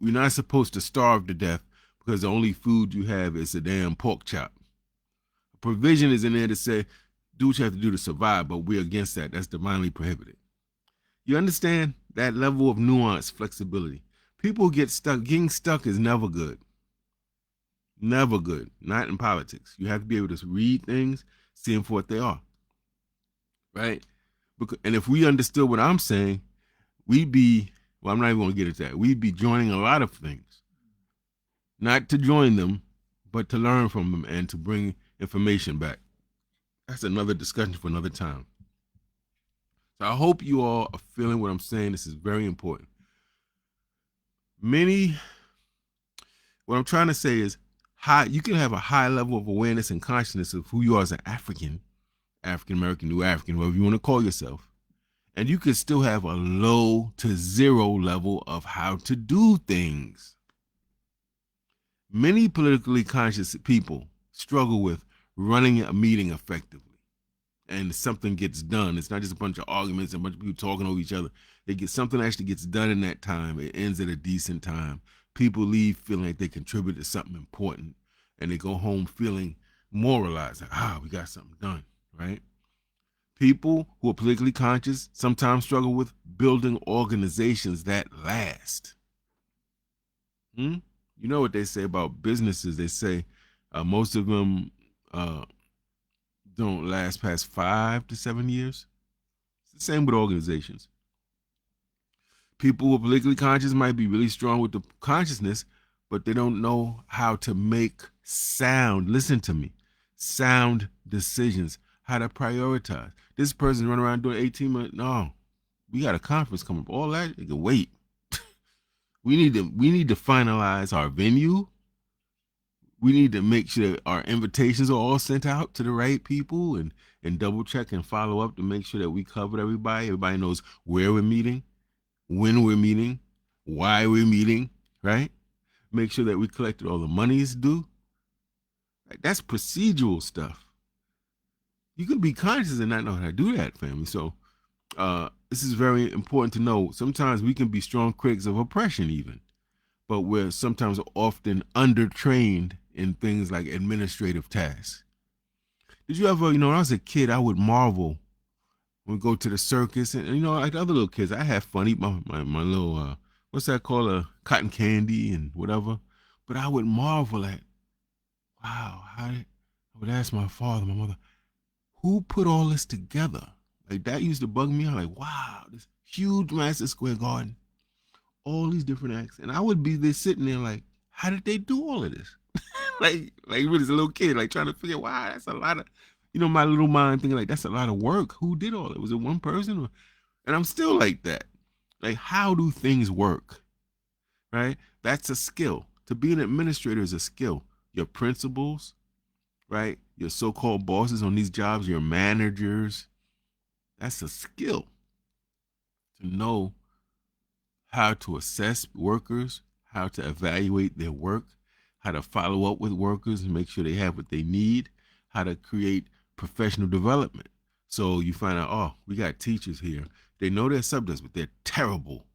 not supposed to starve to death because the only food you have is a damn pork chop. A provision is in there to say, do what you have to do to survive, but we're against that. That's divinely prohibited. You understand that level of nuance, flexibility? People get stuck. Getting stuck is never good. Never good. Not in politics. You have to be able to read things, see them for what they are. Right? And if we understood what I'm saying, I'm not even going to get into that. We'd be joining a lot of things. Not to join them, but to learn from them and to bring information back. That's another discussion for another time. So I hope you all are feeling what I'm saying. This is very important. What I'm trying to say is, you can have a high level of awareness and consciousness of who you are as an African American, New African, whatever you want to call yourself. And you can still have a low to zero level of how to do things. Many politically conscious people struggle with running a meeting effectively. And something gets done. It's not just a bunch of arguments and a bunch of people talking over each other. Something actually gets done in that time. It ends at a decent time. People leave feeling like they contributed to something important, and they go home feeling moralized. Like, we got something done, right? People who are politically conscious sometimes struggle with building organizations that last. You know what they say about businesses? They say most of them don't last past 5 to 7 years. It's the same with organizations. People who are politically conscious might be really strong with the consciousness, but they don't know how to make sound decisions, how to prioritize. This person running around doing 18 months. No, we got a conference coming up. All that, it can wait. We need to finalize our venue. We need to make sure that our invitations are all sent out to the right people and double check and follow up to make sure that we covered everybody. Everybody knows where we're meeting, when we're meeting, why we're meeting, right? make sure that we collected all the monies due. Like, that's procedural stuff. You can be conscious and not know how to do that, family. So this is very important to know. Sometimes we can be strong critics of oppression, even, but we're sometimes often undertrained in things like administrative tasks. Did you ever, when I was a kid, I would marvel when we go to the circus, and like other little kids, I have fun, eat my little what's that called, cotton candy and whatever. But I would marvel at, wow, I would ask my father, my mother, who put all this together? Like, that used to bug me. I'm like, wow, this huge Madison Square Garden, all these different acts, and I would be there sitting there like, how did they do all of this? like really as a little kid, like trying to figure, wow, that's a lot of, my little mind thinking like, that's a lot of work. Who did all it? Was it one person? And I'm still like that. Like, how do things work? Right? That's a skill. To be an administrator is a skill. Your principals, right? Your so-called bosses on these jobs, your managers, that's a skill to know how to assess workers, how to evaluate their work, how to follow up with workers and make sure they have what they need, how to create professional development. So you find out, oh, we got teachers here. They know their subjects, but they're terrible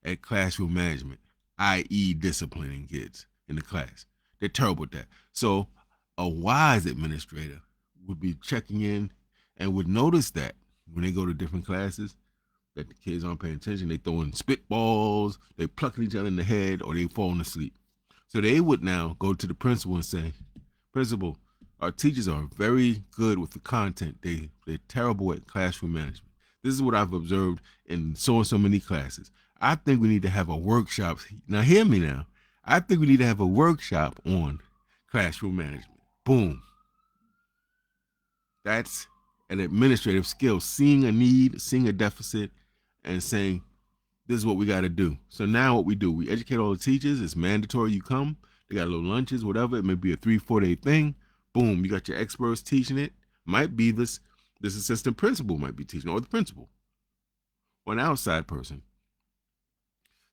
at classroom management, i.e., disciplining kids in the class. They're terrible at that. So a wise administrator would be checking in and would notice that when they go to different classes, that the kids aren't paying attention. They throwing spitballs, they plucking each other in the head, or they falling asleep. So they would now go to the principal and say, Principal, our teachers are very good with the content. They're terrible at classroom management. This is what I've observed in so and so many classes. I think we need to have a workshop. Now hear me now. I think we need to have a workshop on classroom management. Boom. That's an administrative skill, seeing a need, seeing a deficit, and saying, this is what we got to do. So now what we do, we educate all the teachers. It's mandatory you come. They got little lunches, whatever. It may be a 3-4 day thing. Boom, you got your experts teaching it. Might be this assistant principal might be teaching, or the principal, or an outside person.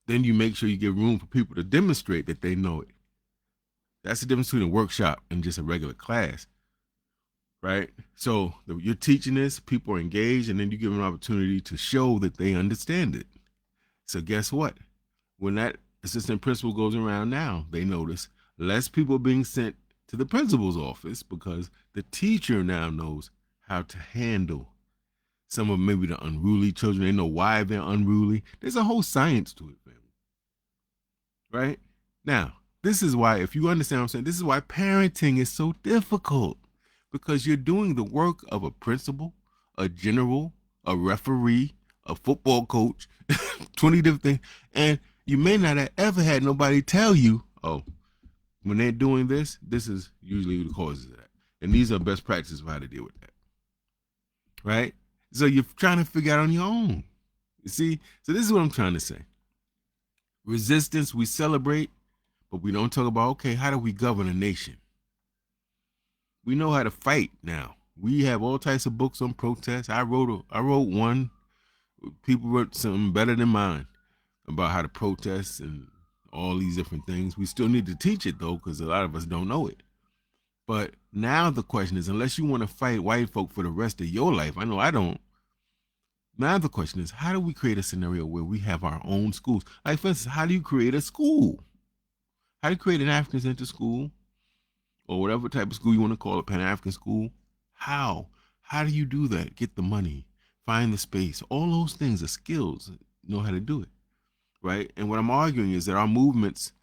Then you make sure you give room for people to demonstrate that they know it. That's the difference between a workshop and just a regular class, right? So you're teaching this, people are engaged, and then you give them an opportunity to show that they understand it. So guess what? When that assistant principal goes around now, they notice less people being sent to the principal's office because the teacher now knows how to handle some of maybe the unruly children. They know why they're unruly. There's a whole science to it, family. Right? Now, this is why, if you understand what I'm saying, this is why parenting is so difficult, because you're doing the work of a principal, a general, a referee, a football coach, 20 different things, and you may not have ever had nobody tell you, oh, when they're doing this, this is usually the causes of that. And these are best practices for how to deal with that. Right? So you're trying to figure out on your own. You see? So this is what I'm trying to say. Resistance, we celebrate, but we don't talk about, okay, how do we govern a nation? We know how to fight now. We have all types of books on protests. I wrote one. People wrote something better than mine about how to protest and all these different things. We still need to teach it, though, because a lot of us don't know it. But now the question is, unless you want to fight white folk for the rest of your life, I know I don't. Now the question is, how do we create a scenario where we have our own schools? Like, for instance, how do you create a school? How do you create an African Center school, or whatever type of school you want to call it, Pan-African school? How? How do you do that? Get the money, find the space. All those things are skills. Know how to do it, right? And what I'm arguing is that our movements,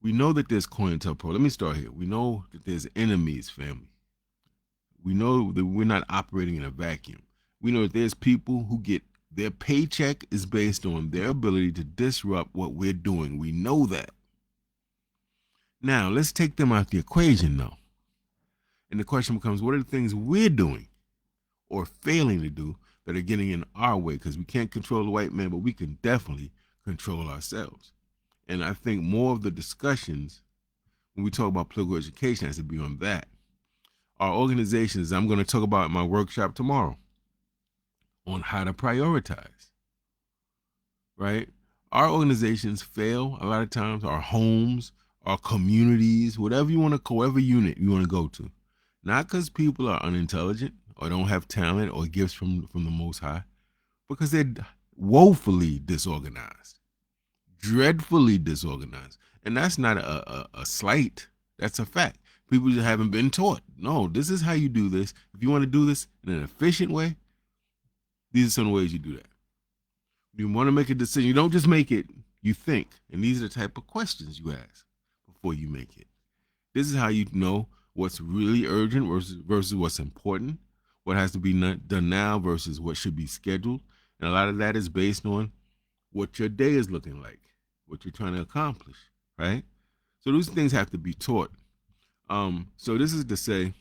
we know that there's COINTELPRO. Let me start here. We know that there's enemies, family. We know that we're not operating in a vacuum. We know that there's people who get their paycheck is based on their ability to disrupt what we're doing. We know that. Now, let's take them out the equation, though. And the question becomes, what are the things we're doing or failing to do that are getting in our way? Because we can't control the white man, but we can definitely control ourselves. And I think more of the discussions when we talk about political education has to be on that. Our organizations, I'm going to talk about in my workshop tomorrow on how to prioritize, right? Our organizations fail a lot of times, our homes, our communities, whatever you want to, whatever unit you want to go to. Not because people are unintelligent or don't have talent or gifts from the Most High, because they're woefully disorganized, dreadfully disorganized. And that's not a slight, that's a fact. People just haven't been taught. No, this is how you do this. If you want to do this in an efficient way, these are some ways you do that. You want to make a decision. You don't just make it, you think. And these are the type of questions you ask before you make it. This is how you know what's really urgent versus what's important, what has to be done now versus what should be scheduled. And a lot of that is based on what your day is looking like, what you're trying to accomplish, right? So those things have to be taught. So this is to say,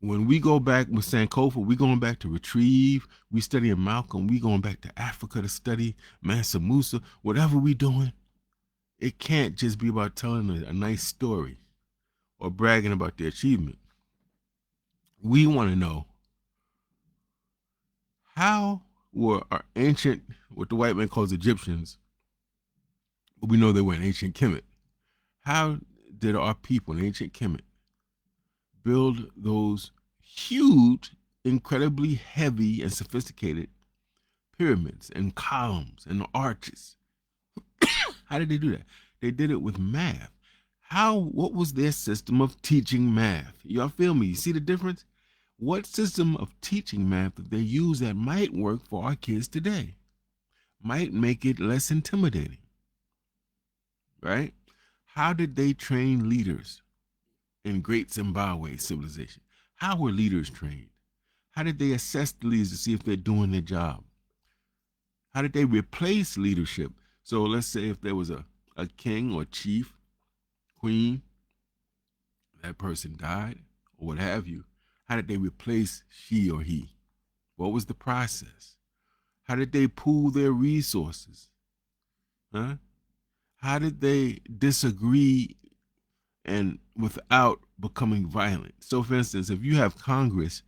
when we go back with Sankofa, we going back to retrieve. We studying Malcolm. We going back to Africa to study Mansa Musa. Whatever we doing, it can't just be about telling a nice story or bragging about the achievement. We want to know, how were our ancient, what the white man calls Egyptians, but we know they were in ancient Kemet. How did our people in ancient Kemet build those huge, incredibly heavy and sophisticated pyramids and columns and arches? How did they do that? They did it with math. What was their system of teaching math? Y'all feel me? You see the difference? What system of teaching math did they use that might work for our kids today? Might make it less intimidating, right? How did they train leaders in Great Zimbabwe civilization? How were leaders trained? How did they assess the leaders to see if they're doing their job? How did they replace leadership? So let's say if there was a king or chief, queen, that person died or what have you, how did they replace she or he? What was the process? How did they pool their resources? Huh? How did they disagree and without becoming violent? So for instance, if you have Congress,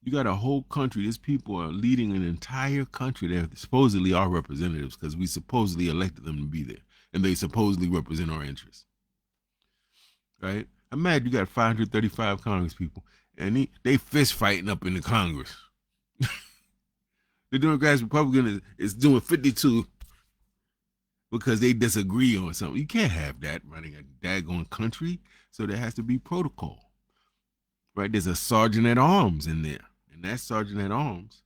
you got a whole country, these people are leading an entire country. They're supposedly our representatives because we supposedly elected them to be there. And they supposedly represent our interests. Right? Imagine you got 535 Congress people and they fist fighting up in the Congress. The Democrats, Republican is doing 52 because they disagree on something. You can't have that running a daggone country. So there has to be protocol. Right? There's a sergeant at arms in there. And that sergeant at arms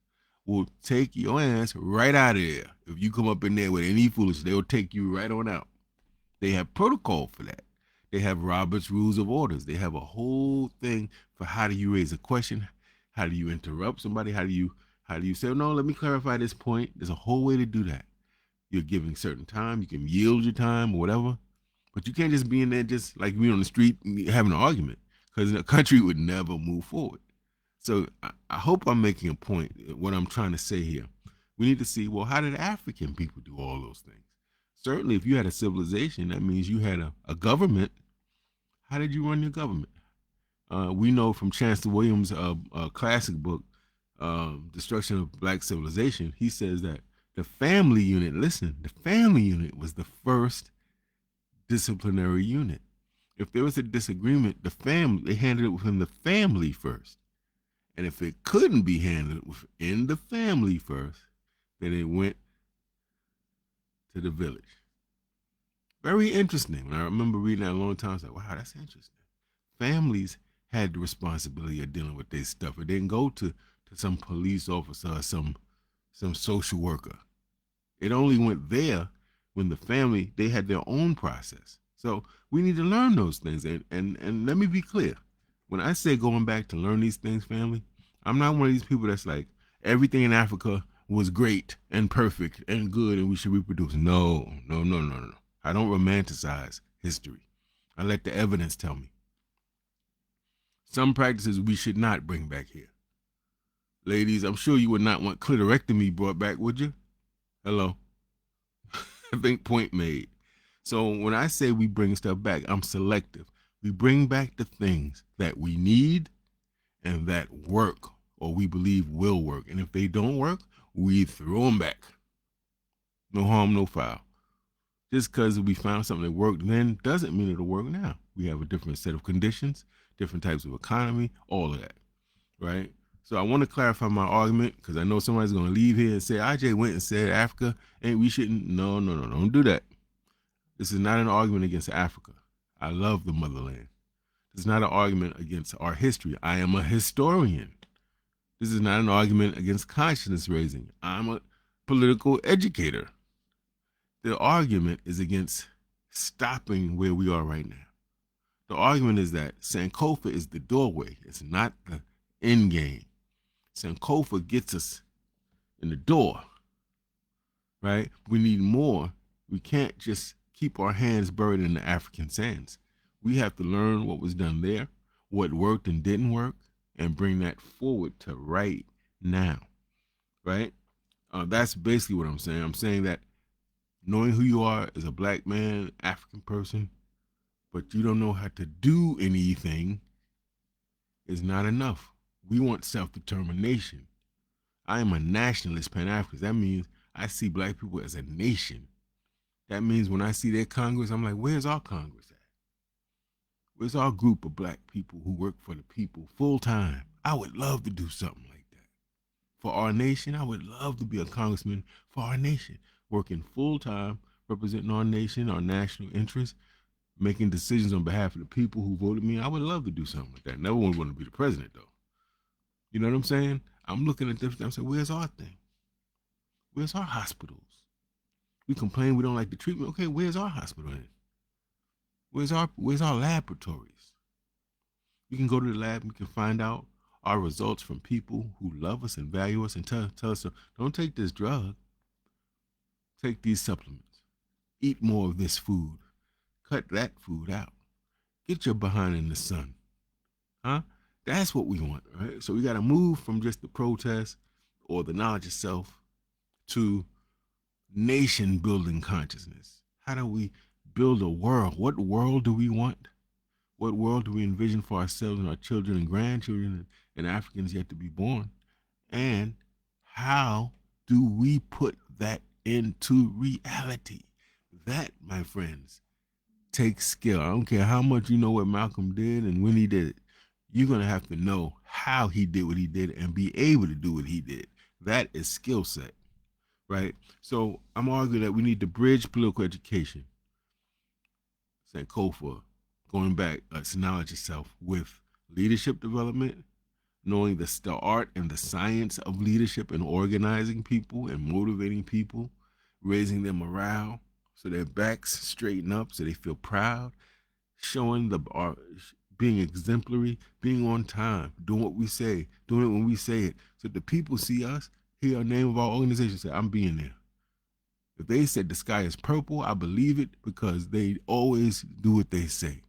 will take your ass right out of there. If you come up in there with any foolishness, they'll take you right on out. They have protocol for that. They have Robert's Rules of Orders. They have a whole thing for how do you raise a question, how do you interrupt somebody, how do you say, no, let me clarify this point. There's a whole way to do that. You're giving certain time. You can yield your time or whatever. But you can't just be in there just like me on the street having an argument, because the country would never move forward. So I hope I'm making a point, what I'm trying to say here. We need to see, well, how did African people do all those things? Certainly, if you had a civilization, that means you had a government. How did you run your government? We know from Chancellor Williams' classic book, Destruction of Black Civilization, he says that the family unit, listen, the family unit was the first disciplinary unit. If there was a disagreement, they handled it within the family first. And if it couldn't be handled within the family first, then it went to the village. Very interesting. When I remember reading that a long time, I was like, wow, that's interesting. Families had the responsibility of dealing with this stuff. It didn't go to some police officer or some social worker. It only went there when the family, they had their own process. So we need to learn those things. And let me be clear. When I say going back to learn these things, family, I'm not one of these people that's like, everything in Africa was great and perfect and good and we should reproduce. No. I don't romanticize history. I let the evidence tell me. Some practices we should not bring back here. Ladies, I'm sure you would not want clitorectomy brought back, would you? Hello? I think point made. So when I say we bring stuff back, I'm selective. We bring back the things that we need and that work or we believe will work. And if they don't work, we throw them back. No harm, no foul. Just because we found something that worked then doesn't mean it'll work now. We have a different set of conditions, different types of economy, all of that, right? So I want to clarify my argument because I know somebody's going to leave here and say, IJ went and said Africa, and we shouldn't. No, no, no, don't do that. This is not an argument against Africa. I love the motherland. This is not an argument against our history. I am a historian. This is not an argument against consciousness raising. I'm a political educator. The argument is against stopping where we are right now. The argument is that Sankofa is the doorway. It's not the end game. Sankofa gets us in the door, right? We need more. We can't just keep our hands buried in the African sands. We have to learn what was done there, what worked and didn't work, and bring that forward to right now, right? That's basically what I'm saying. I'm saying that knowing who you are as a black man, African person, but you don't know how to do anything is not enough. We want self-determination. I am a nationalist Pan-Africanist. That means I see black people as a nation. That means when I see their Congress, I'm like, where's our Congress at? Where's our group of black people who work for the people full time? I would love to do something like that. For our nation, I would love to be a congressman for our nation, working full time, representing our nation, our national interests, making decisions on behalf of the people who voted me. I would love to do something like that. Never would want to be the president, though. You know what I'm saying? I'm looking at different. I'm saying, where's our thing? Where's our hospitals? We complain we don't like the treatment. Okay, where's our hospital in? Where's our laboratories? We can go to the lab and we can find out our results from people who love us and value us and tell us, don't take this drug. Take these supplements. Eat more of this food. Cut that food out. Get your behind in the sun. Huh? That's what we want, right? So we got to move from just the protest or the knowledge of self to nation building consciousness. How do we build a world? What world do we want? What world do we envision for ourselves and our children and grandchildren and Africans yet to be born? And how do we put that into reality? That, my friends, takes skill. I don't care how much you know what Malcolm did and when he did it. You're going to have to know how he did what he did and be able to do what he did. That is skill set, right? So I'm arguing that we need to bridge political education, Sankofa, going back to knowledge itself with leadership development, knowing the art and the science of leadership and organizing people and motivating people, raising their morale so their backs straighten up so they feel proud, showing being exemplary, being on time, doing what we say, doing it when we say it, so the people see us, hear our name of our organization, say, I'm being there. If they said the sky is purple, I believe it because they always do what they say.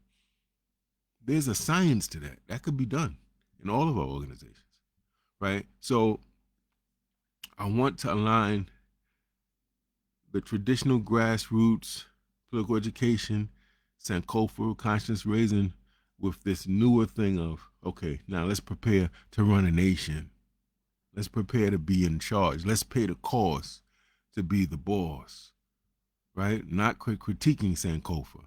There's a science to that. That could be done in all of our organizations, right? So I want to align the traditional grassroots political education, Sankofa, conscience raising, with this newer thing of, okay, now let's prepare to run a nation. Let's prepare to be in charge. Let's pay the cost to be the boss, right? Not critiquing Sankofa.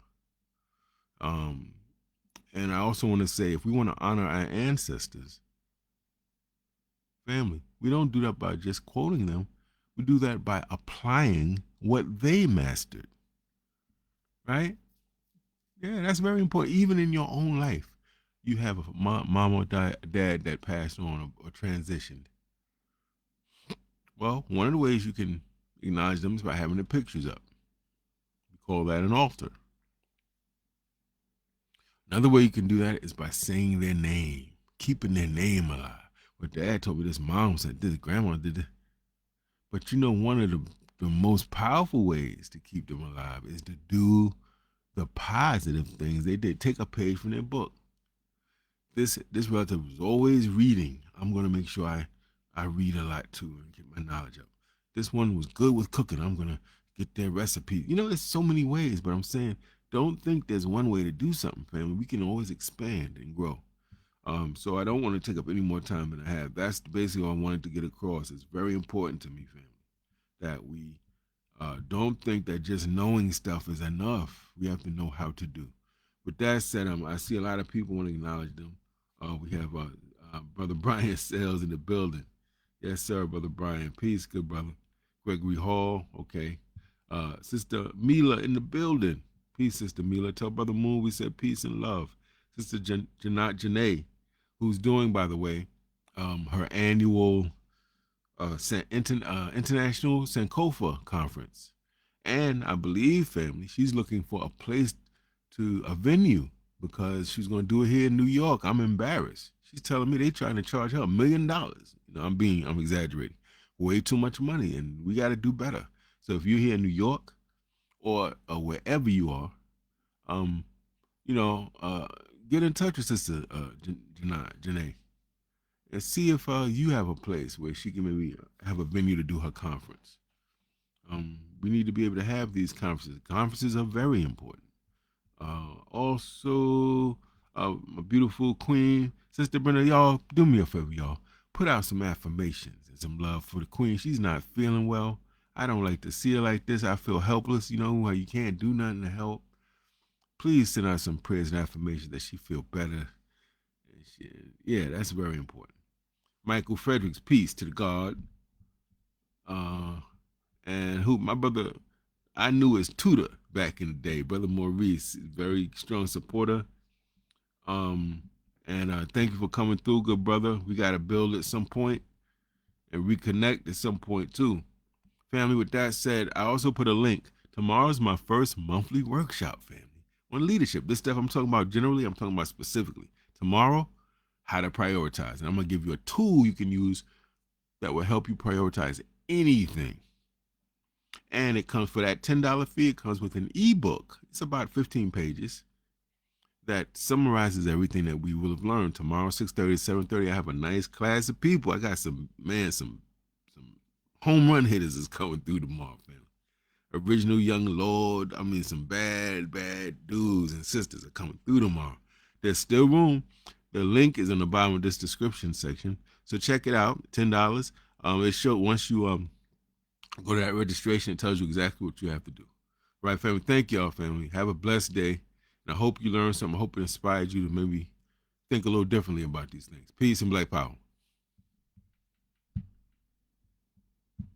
And I also want to say, if we want to honor our ancestors, family, we don't do that by just quoting them. We do that by applying what they mastered, right? Yeah, that's very important. Even in your own life, you have a mom or dad that passed on or transitioned. Well, one of the ways you can acknowledge them is by having the pictures up. We call that an altar. Another way you can do that is by saying their name, keeping their name alive. But dad told me this, mom said this, grandma did this. But you know, one of the most powerful ways to keep them alive is to do the positive things they did. Take a page from their book. This relative was always reading. I'm going to make sure I read a lot too and get my knowledge up. This one was good with cooking. I'm going to get their recipe. You know, there's so many ways, but I'm saying don't think there's one way to do something, family. We can always expand and grow. So I don't want to take up any more time than I have. That's basically what I wanted to get across. It's very important to me, family, that we Don't think that just knowing stuff is enough. We have to know how to do. With that said, I see a lot of people want to acknowledge them. We have Brother Brian Sales in the building. Yes, sir, Brother Brian. Peace, good brother. Gregory Hall, okay. Sister Mila in the building. Peace, Sister Mila. Tell Brother Moon we said peace and love. Sister Janat Janae, who's doing, by the way, her annual International Sankofa Conference. And I believe, family, she's looking for a place a venue because she's going to do it here in New York. I'm embarrassed. She's telling me they trying to charge her $1 million. I'm exaggerating. Way too much money, and we got to do better. So if you're here in New York or wherever you are, um, get in touch with Sister Janae and see if you have a place where she can maybe have a venue to do her conference. We need to be able to have these conferences. Conferences are very important. Also, my beautiful queen, Sister Brenda, y'all, do me a favor, y'all. Put out some affirmations and some love for the queen. She's not feeling well. I don't like to see her like this. I feel helpless, how you can't do nothing to help. Please send out some prayers and affirmations that she feel better. Yeah, that's very important. Michael Fredericks, peace to the God. And who my brother, I knew his tutor back in the day, Brother Maurice, very strong supporter. And thank you for coming through, good brother. We got to build at some point and reconnect at some point too. Family, with that said, I also put a link. Tomorrow's my first monthly workshop, family, on leadership. This stuff I'm talking about generally, I'm talking about specifically. Tomorrow, how to prioritize. And I'm going to give you a tool you can use that will help you prioritize anything. And it comes for that $10 fee. It comes with an ebook. It's about 15 pages that summarizes everything that we will have learned. Tomorrow, 6:30 to 7:30, I have a nice class of people. I got some home run hitters is coming through tomorrow, man. Original young lord. Some bad dudes and sisters are coming through tomorrow. There's still room. The link is on the bottom of this description section. So check it out, $10. It shows once you go to that registration, it tells you exactly what you have to do. Right, family? Thank y'all, family. Have a blessed day. And I hope you learned something. I hope it inspired you to maybe think a little differently about these things. Peace and Black Power.